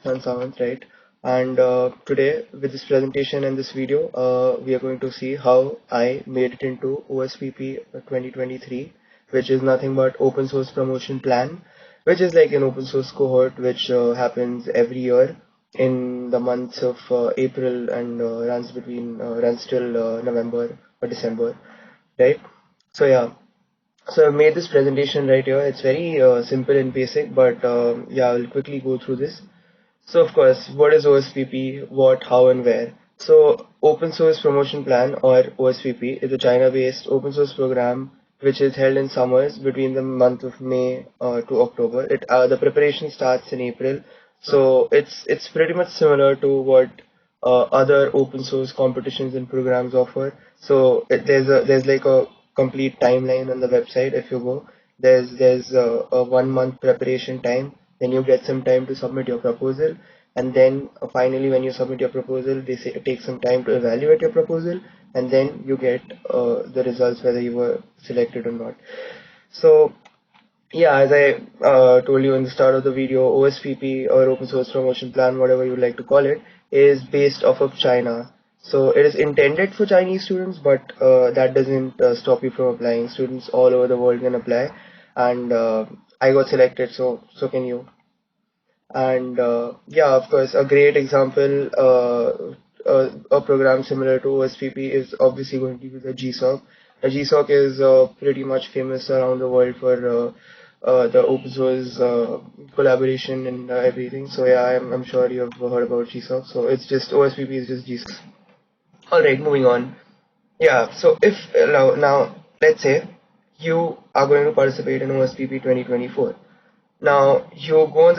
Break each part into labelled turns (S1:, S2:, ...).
S1: Samant, right? And today, with this presentation and this video, we are going to see how I made it into OSPP 2023, which is nothing but Open Source Promotion Plan, which is like an open source cohort which happens every year in the months of April and runs till November or December, right? So yeah, so I've made this presentation right here. It's very simple and basic, but yeah, I'll quickly go through this. So of course, what is OSPP? What, how, and where? So Open Source Promotion Plan, or OSPP, is a China-based open source program which is held in summers between the month of May to October. The preparation starts in April, so it's pretty much similar to what other open source competitions and programs offer. So there's like a complete timeline on the website. If you go, there's a 1 month preparation time, then you get some time to submit your proposal, and then finally when you submit your proposal, they say take some time to evaluate your proposal, and then you get the results whether you were selected or not. So yeah, as I told you in the start of the video, OSPP, or Open Source Promotion Plan, whatever you like to call it, is based off of China. So it is intended for Chinese students, but that doesn't stop you from applying. Students all over the world can apply, and I got selected, so can you. And yeah, of course, a great example, a program similar to OSPP is obviously going to be the GSOC. The GSOC is pretty much famous around the world for the open source collaboration and everything. So yeah, I'm sure you have heard about GSOC. So it's just OSPP is just GSOC. All right, moving on. Yeah, so if now let's say you are going to participate in OSPP 2024. Now you go on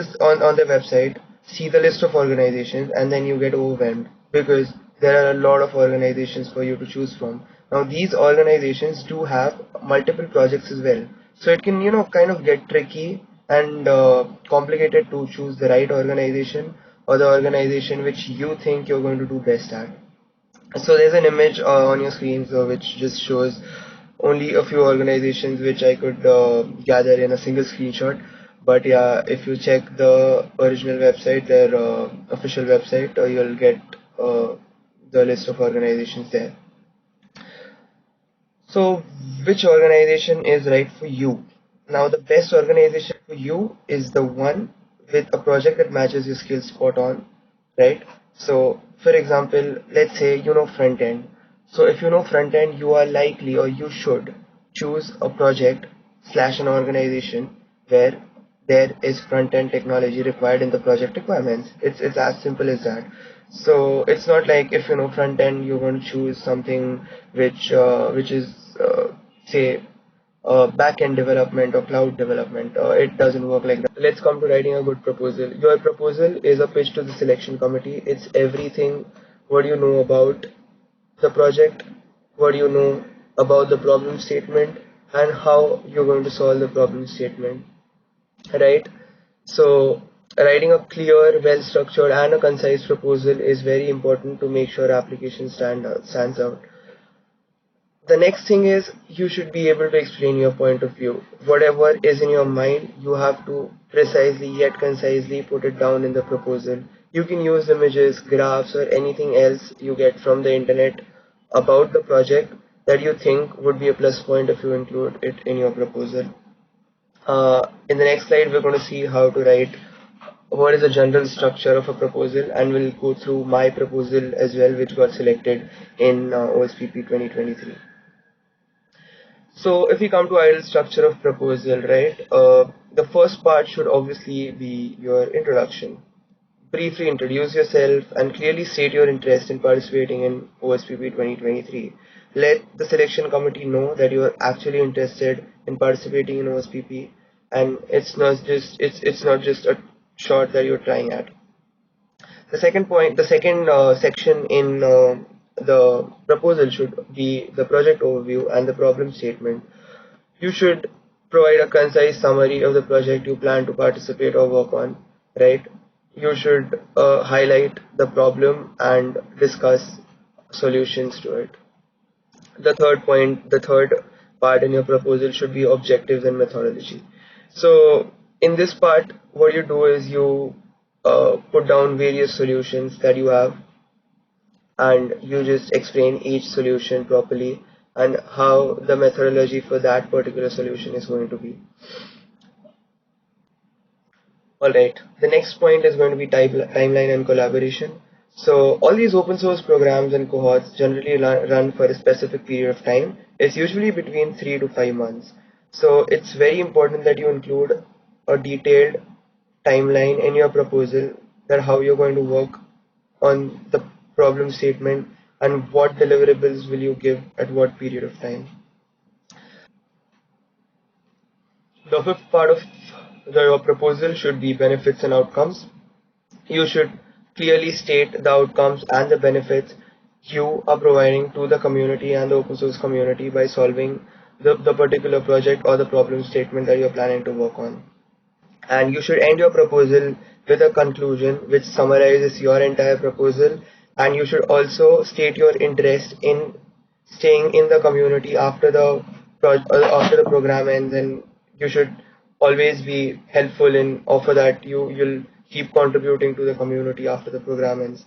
S1: the website, see the list of organizations, and then you get overwhelmed because there are a lot of organizations for you to choose from. Now these organizations do have multiple projects as well, so it can kind of get tricky and complicated to choose the right organization, or the organization which you think you're going to do best at. So there's an image on your screens which just shows only a few organizations which I could gather in a single screenshot. But yeah, if you check the original website, their official website, you'll get the list of organizations there. So which organization is right for you? Now the best organization for you is the one with a project that matches your skills spot on, right? So for example, let's say you know front end. So if you know front end, you are likely, or you should choose a project slash an organization where there is front end technology required in the project requirements. It's as simple as that. So it's not like if you know front end, you're going to choose something which is say back end development or cloud development. It doesn't work like that. Let's come to writing a good proposal. Your proposal is a pitch to the selection committee. It's everything what you know about the project, what you know about the problem statement, and how you're going to solve the problem statement, right? So writing a clear, well structured, and a concise proposal is very important to make sure application stands out. The next thing is you should be able to explain your point of view. Whatever is in your mind, you have to precisely yet concisely put it down in the proposal. You can use images, graphs, or anything else you get from the internet about the project that you think would be a plus point if you include it in your proposal. In the next slide, we're going to see how to write what is the general structure of a proposal, and we'll go through my proposal as well, which got selected in OSPP 2023. So if we come to ideal structure of proposal, right, the first part should obviously be your introduction. Briefly introduce yourself and clearly state your interest in participating in OSPP 2023. Let the selection committee know that you are actually interested in participating in OSPP, and it's not just a shot that you're trying at. The second section in the proposal should be the project overview and the problem statement. You should provide a concise summary of the project you plan to participate or work on, right? You should highlight the problem and discuss solutions to it. The third part in your proposal should be objectives and methodology. So in this part, what you do is you put down various solutions that you have, and you just explain each solution properly and how the methodology for that particular solution is going to be. Alright, the next point is going to be timeline and collaboration. So all these open source programs and cohorts generally run for a specific period of time. It's usually between 3 to 5 months. So it's very important that you include a detailed timeline in your proposal, that how you're going to work on the problem statement and what deliverables will you give at what period of time. The fifth part of your proposal should be benefits and outcomes. You should clearly state the outcomes and the benefits you are providing to the community and the open source community by solving the particular project or the problem statement that you're planning to work on. And you should end your proposal with a conclusion which summarizes your entire proposal, and you should also state your interest in staying in the community after after the program ends, and you should always be helpful in offer that you'll keep contributing to the community after the program ends.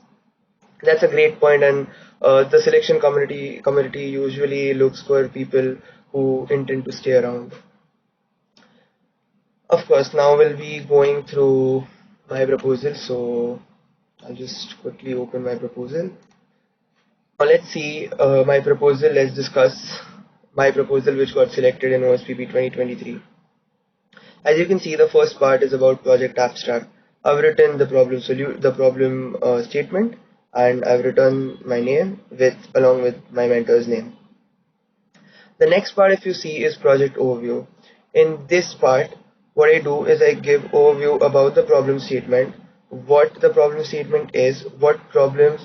S1: That's a great point, and the selection committee usually looks for people who intend to stay around. Of course, now we'll be going through my proposal, so I'll just quickly open my proposal. Now let's see my proposal. Let's discuss my proposal which got selected in OSPP 2023. As you can see, the first part is about project abstract. I've written the problem statement, and I've written my name along with my mentor's name. The next part, if you see, is project overview. In this part, what I do is I give overview about the problem statement, what the problem statement is, what problems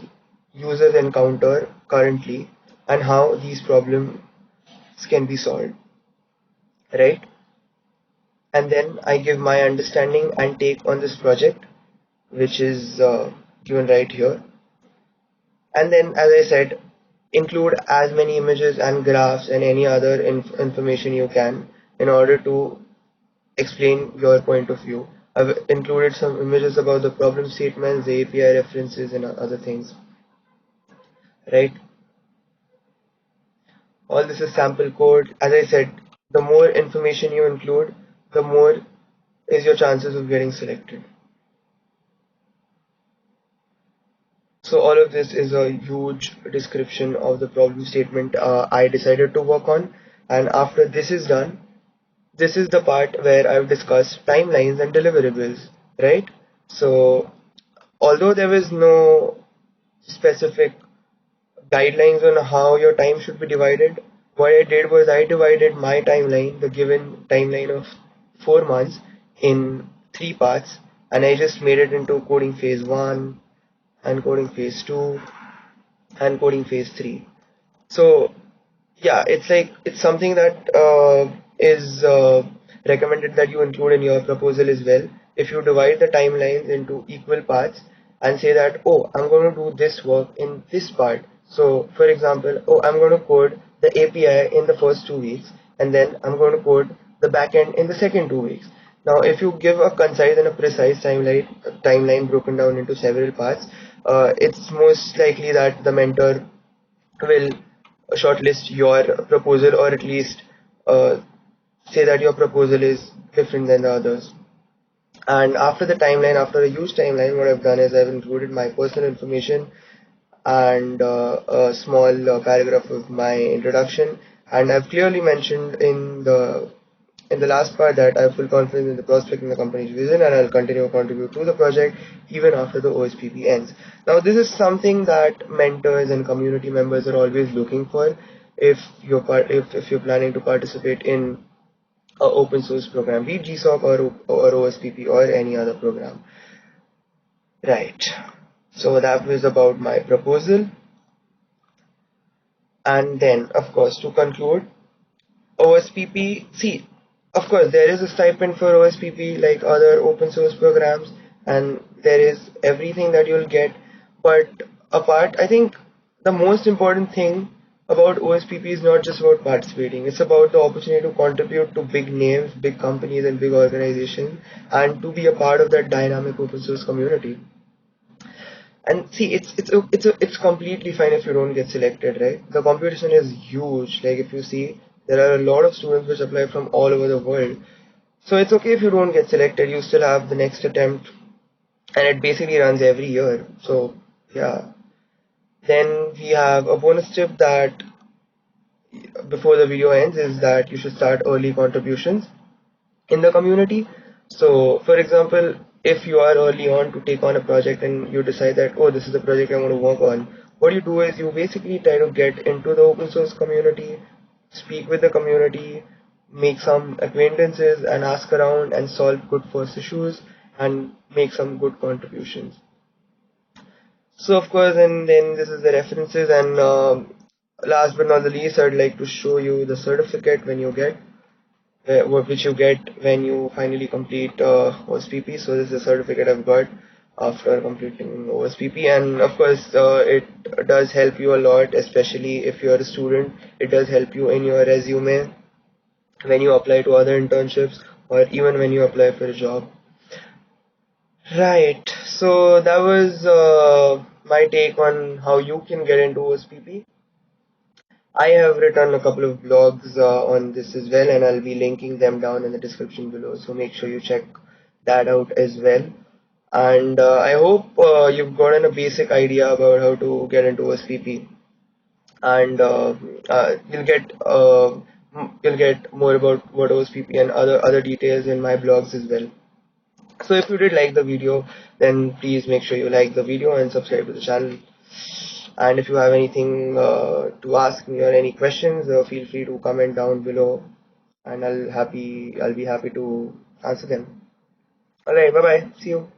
S1: users encounter currently, and how these problems can be solved, right? And then I give my understanding and take on this project, which is given right here. And then, as I said, include as many images and graphs and any other information you can in order to explain your point of view. I've included some images about the problem statements, the API references, and other things, right? All this is sample code. As I said, the more information you include, the more is your chances of getting selected. So all of this is a huge description of the problem statement I decided to work on. And after this is done, this is the part where I've discussed timelines and deliverables, right? So although there was no specific guidelines on how your time should be divided, what I did was I divided my timeline, the given timeline of 4 months, in 3 parts, and I just made it into coding phase 1 and coding phase 2 and coding phase 3. So yeah, it's something that is recommended that you include in your proposal as well. If you divide the timelines into equal parts and say that, oh, I'm going to do this work in this part. So for example, oh, I'm going to code the API in the first 2 weeks, and then I'm going to code the backend in the second 2 weeks. Now, if you give a concise and a precise timeline broken down into several parts, it's most likely that the mentor will shortlist your proposal, or at least say that your proposal is different than the others. And after the timeline, after a huge timeline, what I've done is I've included my personal information and a small paragraph of my introduction, and I've clearly mentioned in the last part that I have full confidence in the prospect in the company's vision, and I'll continue to contribute to the project even after the OSPP ends. Now, this is something that mentors and community members are always looking for if you're planning to participate in an open source program, be it GSOC or OSPP or any other program. Right. So that was about my proposal. And then, of course, to conclude, OSPP, see, of course, there is a stipend for OSPP like other open source programs, and there is everything that you'll get. But apart, I think the most important thing about OSPP is not just about participating. It's about the opportunity to contribute to big names, big companies, and big organizations, and to be a part of that dynamic open source community. And see, it's completely fine if you don't get selected, right? The competition is huge. Like if you see, there are a lot of students which apply from all over the world. So it's okay if you don't get selected. You still have the next attempt, and it basically runs every year. So yeah. Then we have a bonus tip that before the video ends is that you should start early contributions in the community. So, for example, if you are early on to take on a project and you decide that, oh, this is the project I want to work on, what you do is you basically try to get into the open source community, speak with the community, make some acquaintances, and ask around and solve good first issues and make some good contributions. So, of course, and then this is the references, and last but not the least, I'd like to show you the certificate when you get which you get when you finally complete OSPP. So this is a certificate I've got after completing OSPP, and of course it does help you a lot, especially if you're a student. It does help you in your resume when you apply to other internships or even when you apply for a job. Right. So that was my take on how you can get into OSPP. I have written a couple of blogs on this as well, and I'll be linking them down in the description below. So make sure you check that out as well. And I hope you've gotten a basic idea about how to get into OSPP, and you'll get more about what OSPP and other details in my blogs as well. So if you did like the video, then please make sure you like the video and subscribe to the channel. And if you have anything to ask me or any questions, feel free to comment down below, and I'll be happy to answer them. All right, bye bye. See you.